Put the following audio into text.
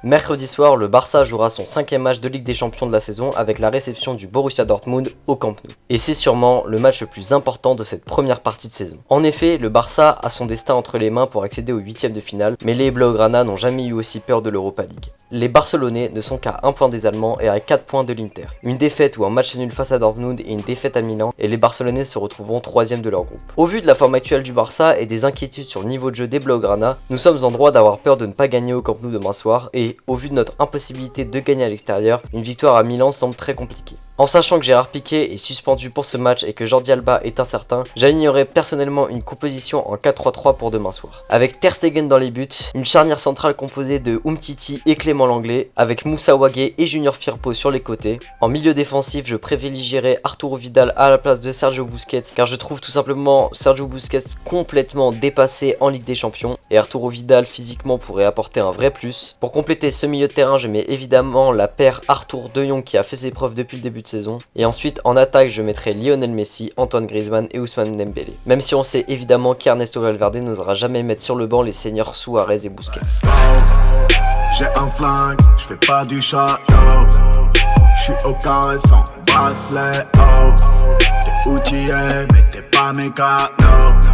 Mercredi soir, le Barça jouera son 5e match de Ligue des Champions de la saison avec la réception du Borussia Dortmund au Camp Nou. Et c'est sûrement le match le plus important de cette première partie de saison. En effet, le Barça a son destin entre les mains pour accéder aux 8e de finale, mais les Blaugrana n'ont jamais eu aussi peur de l'Europa League. Les Barcelonais ne sont qu'à 1 point des Allemands et à 4 points de l'Inter. Une défaite ou un match nul face à Dortmund et une défaite à Milan, et les Barcelonais se retrouveront 3e de leur groupe. Au vu de la forme actuelle du Barça et des inquiétudes sur le niveau de jeu des Blaugrana, nous sommes en droit d'avoir peur de ne pas gagner au Camp Nou demain soir, et au vu de notre impossibilité de gagner à l'extérieur, une victoire à Milan semble très compliquée. En sachant que Gérard Piqué est suspendu pour ce match et que Jordi Alba est incertain, j'alignerai personnellement une composition en 4-3-3 pour demain soir. Avec Ter Stegen dans les buts, une charnière centrale composée de Umtiti et Clément Langlais, avec Moussa Wagué et Junior Firpo sur les côtés. En milieu défensif, je privilégierai Arturo Vidal à la place de Sergio Busquets, car je trouve tout simplement Sergio Busquets complètement dépassé en Ligue des Champions, et Arturo Vidal physiquement pourrait apporter un vrai plus. Pour compléter ce milieu de terrain, je mets évidemment la paire Arthur De Jong qui a fait ses preuves depuis le début de saison, et ensuite en attaque je mettrai Lionel Messi, Antoine Griezmann et Ousmane Dembélé. Même si on sait évidemment qu'Ernesto Valverde n'osera jamais mettre sur le banc les seigneurs Suarez et Busquets. J'ai un flingue, je fais pas du château. Je suis au carré sans bracelet, oh. T'es outillé mais t'es pas mécano.